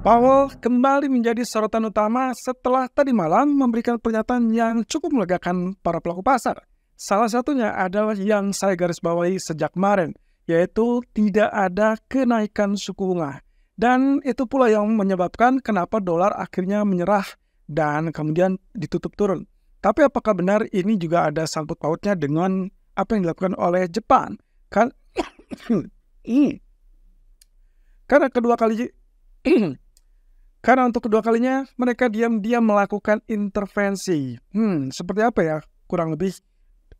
Powell kembali menjadi sorotan utama setelah tadi malam memberikan pernyataan yang cukup melegakan para pelaku pasar. Salah satunya adalah yang saya garis bawahi sejak kemarin, yaitu tidak ada kenaikan suku bunga. Dan itu pula yang menyebabkan kenapa dolar akhirnya menyerah dan kemudian ditutup turun. Tapi apakah benar ini juga ada sangkut pautnya dengan apa yang dilakukan oleh Jepang? Karena untuk kedua kalinya mereka diam-diam melakukan intervensi. Seperti apa ya kurang lebih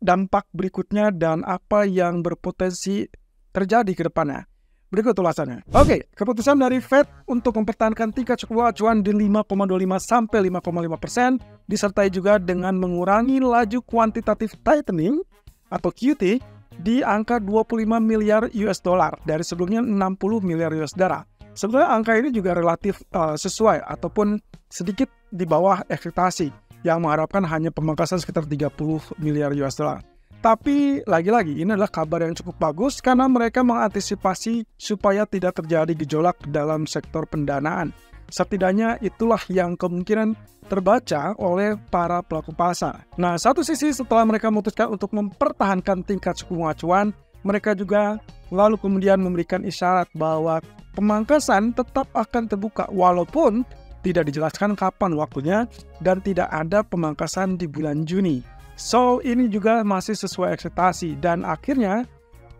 dampak berikutnya dan apa yang berpotensi terjadi ke depannya. Berikut ulasannya. Oke, keputusan dari Fed untuk mempertahankan tingkat suku bunga acuan di 5,25 sampai 5,5% disertai juga dengan mengurangi laju kuantitatif tightening atau QT di angka 25 miliar US dollar dari sebelumnya 60 miliar US dollar. Sebenarnya angka ini juga relatif sesuai ataupun sedikit di bawah ekspektasi yang mengharapkan hanya pemangkasan sekitar 30 miliar US dollar. Tapi lagi-lagi ini adalah kabar yang cukup bagus karena mereka mengantisipasi supaya tidak terjadi gejolak dalam sektor pendanaan. Setidaknya itulah yang kemungkinan terbaca oleh para pelaku pasar. Nah, satu sisi setelah mereka memutuskan untuk mempertahankan tingkat suku bunga acuan, mereka juga lalu kemudian memberikan isyarat bahwa pemangkasan tetap akan terbuka walaupun tidak dijelaskan kapan waktunya dan tidak ada pemangkasan di bulan Juni. So, ini juga masih sesuai ekspektasi dan akhirnya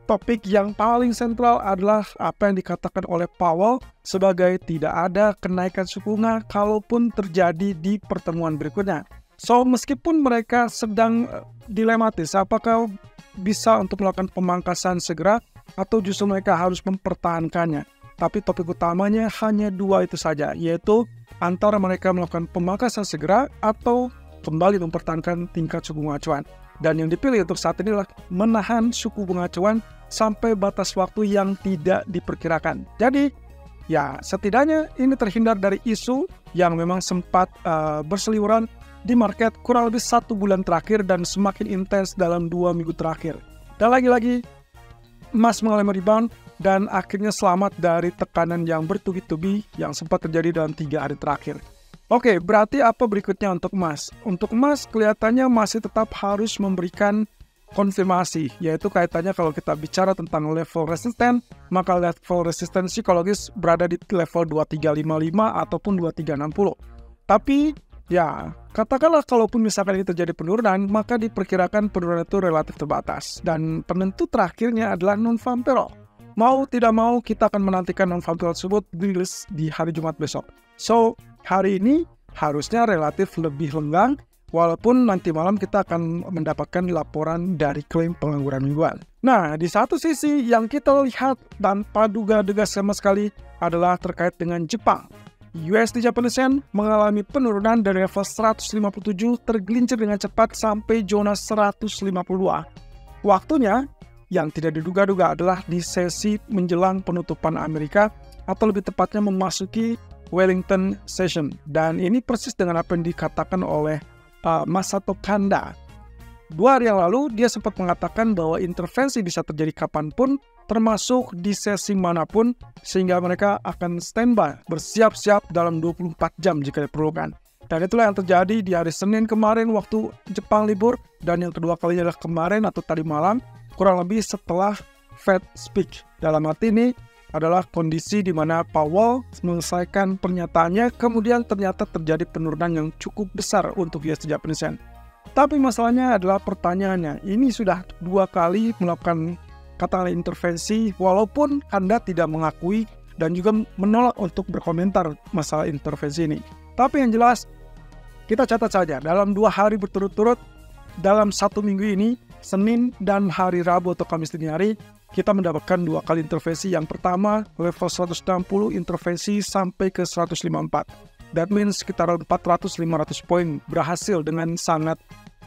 topik yang paling sentral adalah apa yang dikatakan oleh Powell sebagai tidak ada kenaikan suku bunga kalaupun terjadi di pertemuan berikutnya. So, meskipun mereka sedang dilematis apakah bisa untuk melakukan pemangkasan segera atau justru mereka harus mempertahankannya. Tapi topik utamanya hanya dua itu saja, yaitu antara mereka melakukan pemangkasan segera atau kembali mempertahankan tingkat suku bunga acuan. Dan yang dipilih untuk saat ini adalah menahan suku bunga acuan sampai batas waktu yang tidak diperkirakan. Jadi, ya setidaknya ini terhindar dari isu yang memang sempat berseliweran di market kurang lebih 1 bulan terakhir dan semakin intens dalam 2 minggu terakhir. Dan lagi-lagi, emas mengalami rebound dan akhirnya selamat dari tekanan yang bertubi-tubi yang sempat terjadi dalam 3 hari terakhir. Oke, berarti apa berikutnya untuk emas? Untuk emas kelihatannya masih tetap harus memberikan konfirmasi, yaitu kaitannya kalau kita bicara tentang level resisten, maka level resisten psikologis berada di level 2355 ataupun 2360. Tapi, ya, katakanlah kalaupun misalkan ini terjadi penurunan, maka diperkirakan penurunan itu relatif terbatas. Dan penentu terakhirnya adalah non-farm payroll. Mau tidak mau, kita akan menantikan non-farm payroll tersebut dirilis di hari Jumat besok. So, hari ini harusnya relatif lebih lenggang, walaupun nanti malam kita akan mendapatkan laporan dari klaim pengangguran mingguan. Nah, di satu sisi yang kita lihat tanpa duga-duga sama sekali adalah terkait dengan Jepang. USD Japanese Yen mengalami penurunan dari level 157 tergelincir dengan cepat sampai zona 152. Waktunya yang tidak diduga-duga adalah di sesi menjelang penutupan Amerika atau lebih tepatnya memasuki Wellington Session. Dan ini persis dengan apa yang dikatakan oleh Masato Kanda. 2 hari yang lalu dia sempat mengatakan bahwa intervensi bisa terjadi kapanpun, termasuk di sesi manapun, sehingga mereka akan standby, bersiap-siap dalam 24 jam jika diperlukan. Dan itulah yang terjadi di hari Senin kemarin waktu Jepang libur, dan yang kedua kalinya adalah kemarin atau tadi malam, kurang lebih setelah Fed speak. Dalam arti ini adalah kondisi di mana Powell menyelesaikan pernyataannya, kemudian ternyata terjadi penurunan yang cukup besar untuk USD Japanese Yen. Tapi masalahnya adalah pertanyaannya, ini sudah 2 kali melakukan katakanlah intervensi, walaupun Anda tidak mengakui dan juga menolak untuk berkomentar masalah intervensi ini. Tapi yang jelas, kita catat saja, dalam 2 hari berturut-turut, dalam 1 minggu ini, Senin dan hari Rabu atau Kamis dini hari, kita mendapatkan 2 kali intervensi. Yang pertama, level 160 intervensi sampai ke 154. That means sekitar 400-500 poin berhasil dengan sangat,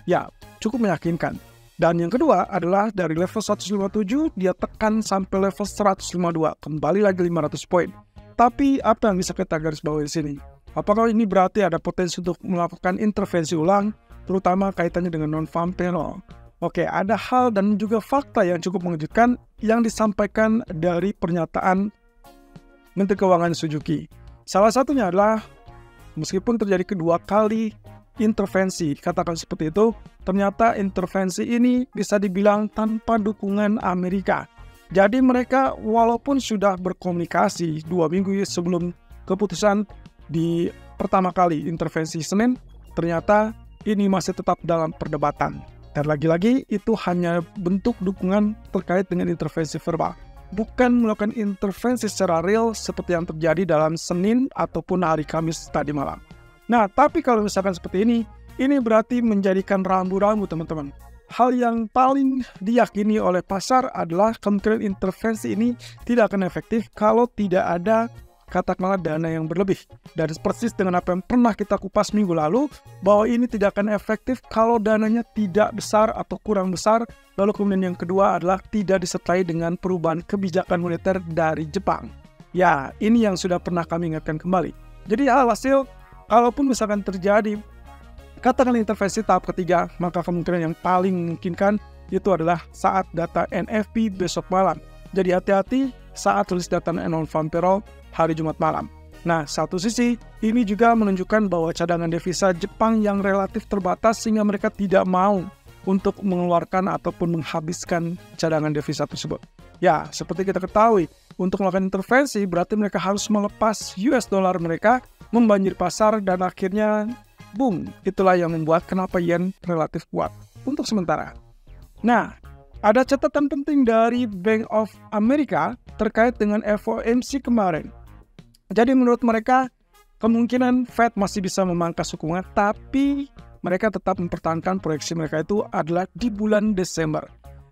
ya, cukup meyakinkan. Dan yang kedua adalah dari level 157, dia tekan sampai level 152, kembali lagi 500 poin. Tapi apa yang bisa kita garis bawahi di sini? Apakah ini berarti ada potensi untuk melakukan intervensi ulang, terutama kaitannya dengan non-farm payroll? Oke, ada hal dan juga fakta yang cukup mengejutkan yang disampaikan dari pernyataan Menteri Keuangan Suzuki. Salah satunya adalah meskipun terjadi kedua kali intervensi, katakan seperti itu, ternyata intervensi ini bisa dibilang tanpa dukungan Amerika. Jadi mereka walaupun sudah berkomunikasi 2 minggu sebelum keputusan di pertama kali intervensi Senin, ternyata ini masih tetap dalam perdebatan. Dan lagi-lagi itu hanya bentuk dukungan terkait dengan intervensi verbal, bukan melakukan intervensi secara real seperti yang terjadi dalam Senin ataupun hari Kamis tadi malam. Nah, tapi kalau misalkan seperti ini berarti menjadikan rambu-rambu teman-teman. Hal yang paling diyakini oleh pasar adalah kemungkinan intervensi ini tidak akan efektif kalau tidak ada katakanlah dana yang berlebih. Dan persis dengan apa yang pernah kita kupas minggu lalu, bahwa ini tidak akan efektif kalau dananya tidak besar atau kurang besar. Lalu kemudian yang kedua adalah tidak disertai dengan perubahan kebijakan moneter dari Jepang. Ya, ini yang sudah pernah kami ingatkan kembali. Jadi alhasil, kalaupun misalkan terjadi katakanlah intervensi tahap ketiga, maka kemungkinan yang paling memungkinkan itu adalah saat data NFP besok malam. Jadi hati-hati saat tulis data non-farm payroll hari Jumat malam. Nah, satu sisi ini juga menunjukkan bahwa cadangan devisa Jepang yang relatif terbatas sehingga mereka tidak mau untuk mengeluarkan ataupun menghabiskan cadangan devisa tersebut. Ya, seperti kita ketahui, untuk melakukan intervensi berarti mereka harus melepas US dollar mereka, membanjiri pasar, dan akhirnya boom, itulah yang membuat kenapa yen relatif kuat untuk sementara. Nah, ada catatan penting dari Bank of America terkait dengan FOMC kemarin. Jadi menurut mereka, kemungkinan Fed masih bisa memangkas suku bunga, tapi mereka tetap mempertahankan proyeksi mereka itu adalah di bulan Desember.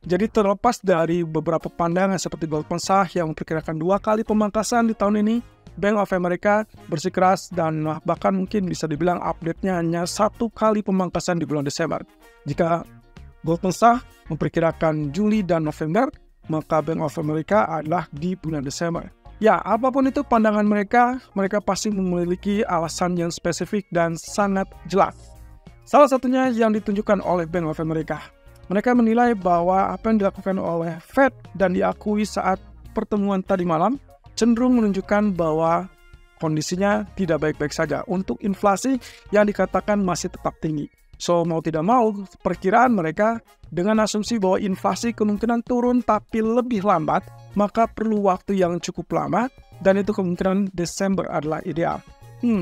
Jadi terlepas dari beberapa pandangan seperti Goldman Sachs yang memperkirakan 2 kali pemangkasan di tahun ini, Bank of America bersikeras dan bahkan mungkin bisa dibilang update-nya hanya 1 kali pemangkasan di bulan Desember. Jika Goldman Sachs memperkirakan Juli dan November, maka Bank of America adalah di bulan Desember. Ya, apapun itu pandangan mereka pasti memiliki alasan yang spesifik dan sangat jelas. Salah satunya yang ditunjukkan oleh Bank of America. Mereka menilai bahwa apa yang dilakukan oleh Fed dan diakui saat pertemuan tadi malam cenderung menunjukkan bahwa kondisinya tidak baik-baik saja untuk inflasi yang dikatakan masih tetap tinggi. So, mau tidak mau, perkiraan mereka dengan asumsi bahwa inflasi kemungkinan turun tapi lebih lambat, maka perlu waktu yang cukup lama, dan itu kemungkinan Desember adalah ideal.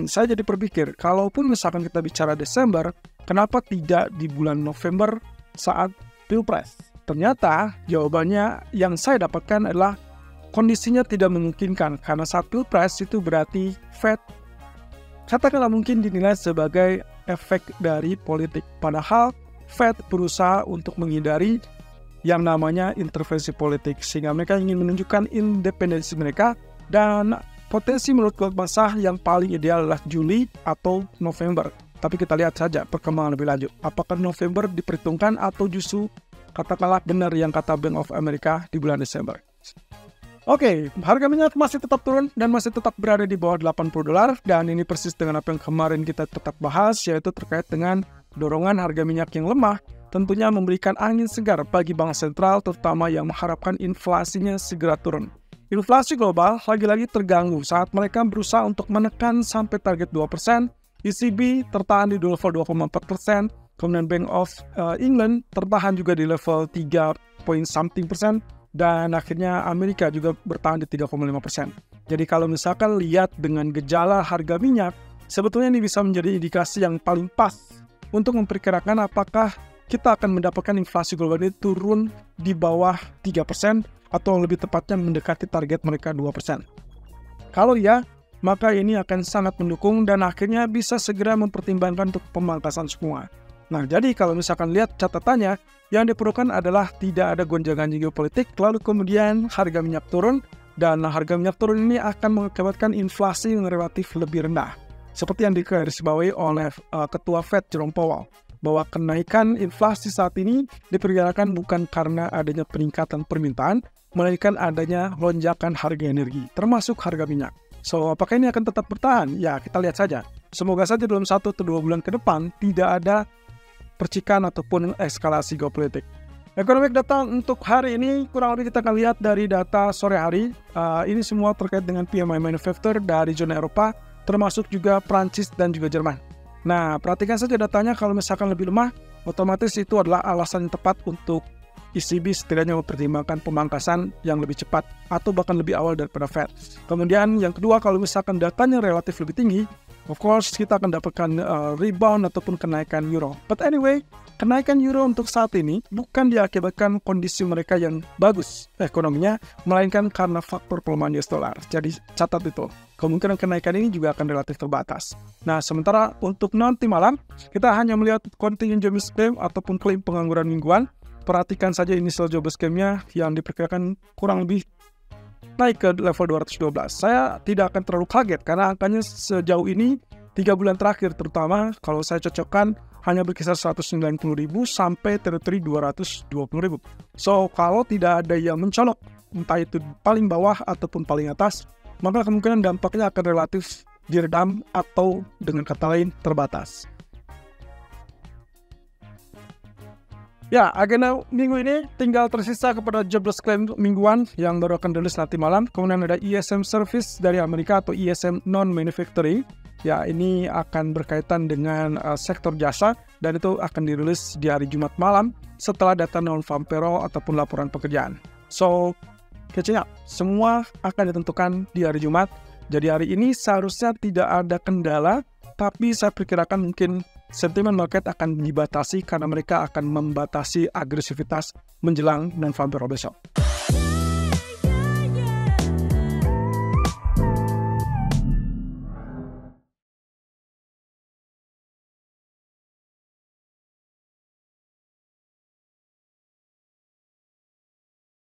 Saya jadi berpikir, kalaupun misalkan kita bicara Desember, kenapa tidak di bulan November saat Pilpres? Ternyata jawabannya yang saya dapatkan adalah kondisinya tidak memungkinkan, karena saat Pilpres itu berarti Fed katakanlah mungkin dinilai sebagai efek dari politik. Padahal Fed berusaha untuk menghindari yang namanya intervensi politik, sehingga mereka ingin menunjukkan independensi mereka, dan potensi menurut Goldman Sachs yang paling ideal adalah Juli atau November. Tapi kita lihat saja perkembangan lebih lanjut. Apakah November diperhitungkan atau justru katakanlah benar yang kata Bank of America di bulan Desember. Oke, harga minyak masih tetap turun dan masih tetap berada di bawah $80, dan ini persis dengan apa yang kemarin kita tetap bahas, yaitu terkait dengan dorongan harga minyak yang lemah, tentunya memberikan angin segar bagi bank sentral, terutama yang mengharapkan inflasinya segera turun. Inflasi global lagi-lagi terganggu saat mereka berusaha untuk menekan sampai target 2%, ECB tertahan di level 2,4%, kemudian Bank of England tertahan juga di level 3%, dan akhirnya Amerika juga bertahan di 3,5%. Jadi kalau misalkan lihat dengan gejala harga minyak, sebetulnya ini bisa menjadi indikasi yang paling pas untuk memperkirakan apakah kita akan mendapatkan inflasi global ini turun di bawah 3% atau lebih tepatnya mendekati target mereka 2%. Kalau ya, maka ini akan sangat mendukung dan akhirnya bisa segera mempertimbangkan untuk pemangkasan semua. Nah, jadi kalau misalkan lihat catatannya, yang diperlukan adalah tidak ada gonjangan geopolitik, lalu kemudian harga minyak turun, dan harga minyak turun ini akan mengakibatkan inflasi yang relatif lebih rendah. Seperti yang digarisbawahi oleh Ketua Fed Jerome Powell, bahwa kenaikan inflasi saat ini diperkirakan bukan karena adanya peningkatan permintaan, melainkan adanya lonjakan harga energi, termasuk harga minyak. So, apakah ini akan tetap bertahan? Ya, kita lihat saja. Semoga saja dalam 1 atau 2 bulan ke depan tidak ada percikan ataupun eskalasi geopolitik. Economic data untuk hari ini kurang lebih kita akan lihat dari data sore hari. Ini semua terkait dengan PMI Manufacturer dari zona Eropa, termasuk juga Prancis dan juga Jerman. Nah, perhatikan saja datanya. Kalau misalkan lebih lemah, otomatis itu adalah alasan yang tepat untuk ECB setidaknya mempertimbangkan pemangkasan yang lebih cepat atau bahkan lebih awal daripada Fed. Kemudian yang kedua, kalau misalkan datanya relatif lebih tinggi, of course kita akan dapatkan rebound ataupun kenaikan euro. But anyway, kenaikan euro untuk saat ini bukan diakibatkan kondisi mereka yang bagus ekonominya, melainkan karena faktor pelemahan US dollar. Jadi catat itu. Kemungkinan kenaikan ini juga akan relatif terbatas. Nah, sementara untuk nanti malam, kita hanya melihat contingent jobless claim ataupun klaim pengangguran mingguan. Perhatikan saja initial jobless claim-nya yang diperkirakan kurang lebih naik ke level 212. Saya tidak akan terlalu kaget karena angkanya sejauh ini 3 bulan terakhir terutama kalau saya cocokkan hanya berkisar 190.000 sampai teritori 220.000. So, kalau tidak ada yang mencolok entah itu paling bawah ataupun paling atas, maka kemungkinan dampaknya akan relatif diredam atau dengan kata lain terbatas. Ya, agenda minggu ini tinggal tersisa kepada jobless claim mingguan yang baru akan rilis nanti malam. Kemudian ada ISM Service dari Amerika atau ISM Non-Manufacturing. Ya, ini akan berkaitan dengan sektor jasa dan itu akan dirilis di hari Jumat malam setelah data non-farm payroll ataupun laporan pekerjaan. So, kecilnya semua akan ditentukan di hari Jumat. Jadi hari ini seharusnya tidak ada kendala, tapi saya perkirakan mungkin sentimen market akan dibatasi karena mereka akan membatasi agresivitas menjelang non-farm payroll besok.